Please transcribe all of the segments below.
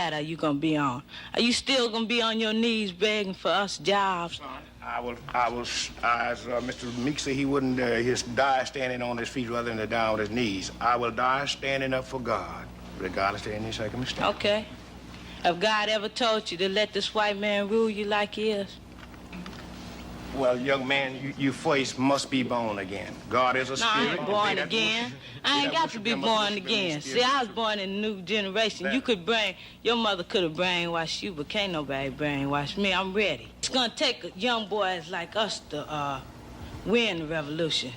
side are you going to be on? Are you still going to be on your knees begging for us jobs? I will, as Mr. Meek said, he wouldn't die standing on his feet rather than to die on his knees. I will die standing up for God, regardless of any circumstance. Okay. Have God ever told you to let this white man rule you like he is? Well, young man, you first must be born again. God is a spirit. No, I ain't born again. I ain't got to be born again. See, I was born in a new generation. Your mother could have brainwashed you, but can't nobody brainwash me. I'm ready. It's gonna take young boys like us to win the revolution.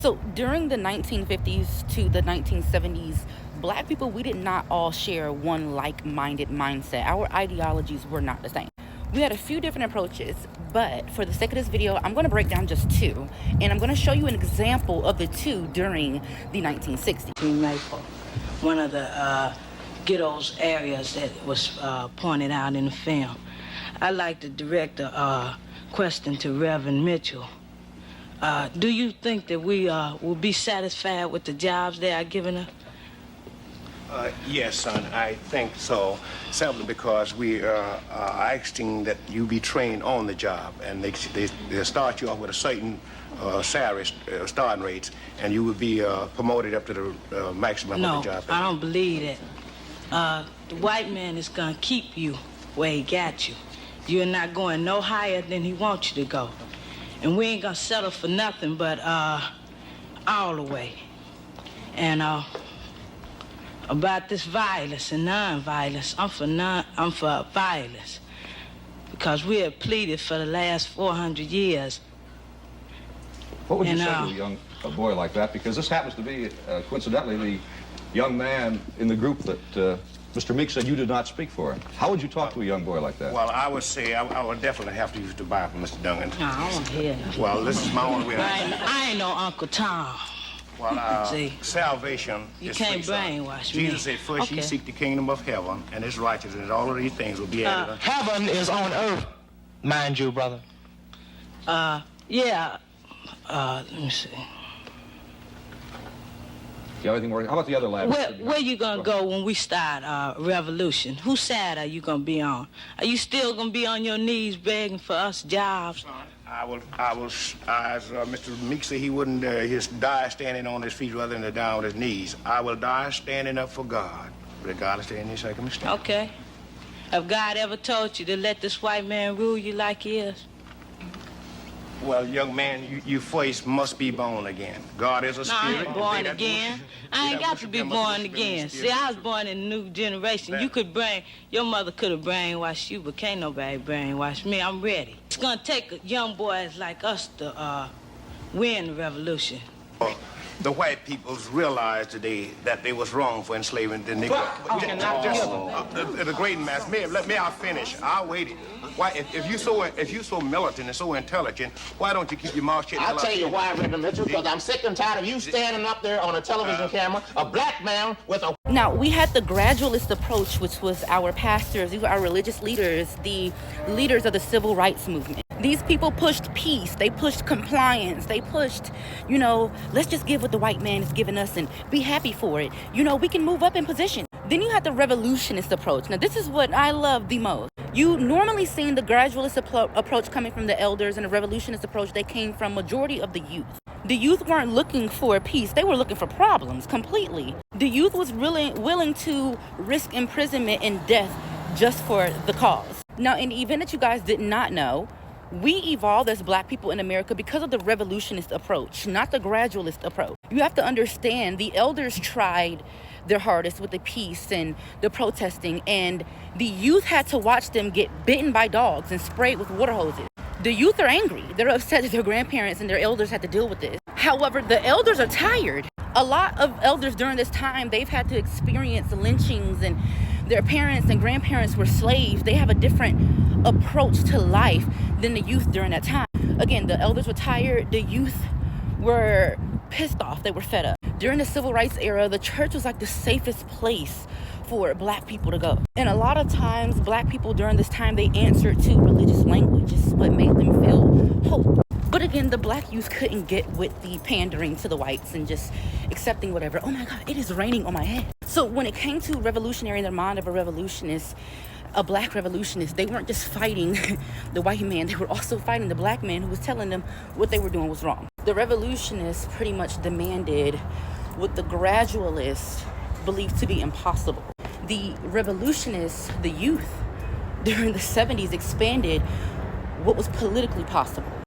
So during the 1950s to the 1970s, black people, we did not all share one like-minded mindset. Our ideologies were not the same. We had a few different approaches, but for the sake of this video, I'm going to break down just two, and I'm going to show you an example of the two during the 1960s. Maple, one of the ghettos areas that was pointed out in the film. I'd like to direct a question to Reverend Mitchell. Do you think that we will be satisfied with the jobs they are giving us? Yes, son, I think so. Simply because we are asking that you be trained on the job, and they start you off with a certain salary starting rates, and you would be promoted up to the maximum of the job. No, I don't believe that. The white man is gonna keep you where he got you. You're not going no higher than he wants you to go, and we ain't gonna settle for nothing but all the way. And about this violence and non-violence, I'm for violence, because we have pleaded for the last 400 years. What would you say to a boy like that? Because this happens to be, coincidentally, the young man in the group that Mr. Meek said you did not speak for. How would you talk to a young boy like that? Well, I would say I would definitely have to use the Bible, Mr. Duncan. No, I don't hear that. Well, this is my only way. I ain't no Uncle Tom. Well, see, salvation you is can't free, brainwash me. Jesus said, first ye seek the kingdom of heaven, and his righteousness, and all of these things will be added unto you. Heaven is on earth, mind you, brother. Yeah. Let me see. You have anything more? How about the other lab? Where you gonna go when we start revolution? Whose side are you gonna be on? Are you still gonna be on your knees begging for us jobs? I will, as Mr. Meek said, he wouldn't die standing on his feet rather than to die on his knees. I will die standing up for God, regardless of any circumstance. Okay. Have God ever told you to let this white man rule you like he is? Well, young man, you first must be born again. God is a spirit. No, I ain't born again. I ain't got to be born again. See, I was born in a new generation. Your mother could have brainwashed you, but can't nobody brainwash me. I'm ready. It's gonna take young boys like us to win the revolution. The white peoples realized today that they was wrong for enslaving the Negro. The great mass. May I finish? I'll wait. Why, if you so militant and so intelligent, why don't you keep your mouth shut? I'll tell you why, Reverend Mitchell, because I'm sick and tired of you standing up there on a television camera, a black man with a... Now, we had the gradualist approach, which was our pastors, these were our religious leaders, the leaders of the civil rights movement. These people pushed peace, they pushed compliance, they pushed, let's just give what the white man is giving us and be happy for it. We can move up in position. Then you had the revolutionist approach. Now, this is what I love the most. You normally seen the gradualist approach coming from the elders, and the revolutionist approach, they came from majority of the youth. The youth weren't looking for peace, they were looking for problems completely. The youth was really willing to risk imprisonment and death just for the cause. Now, in the event that you guys did not know, we evolved as black people in America because of the revolutionist approach, not the gradualist approach. You have to understand, the elders tried their hardest with the peace and the protesting, and the youth had to watch them get bitten by dogs and sprayed with water hoses. The youth are angry. They're upset that their grandparents and their elders had to deal with this. However, the elders are tired. A lot of elders during this time, they've had to experience lynchings, and their parents and grandparents were slaves. They have a different approach to life than the youth during that time. Again, the elders were tired. The youth were pissed off. They were fed up. During the civil rights era, the church was like the safest place for black people to go. And a lot of times, black people during this time, they answered to religious language. It's what made them feel hope. But again, the black youth couldn't get with the pandering to the whites and just accepting whatever. Oh my God, it is raining on my head. So when it came to revolutionary in the mind of a revolutionist, a black revolutionist, they weren't just fighting the white man, they were also fighting the black man who was telling them what they were doing was wrong. The revolutionists pretty much demanded what the gradualists believed to be impossible. The revolutionists, the youth, during the 70s expanded what was politically possible.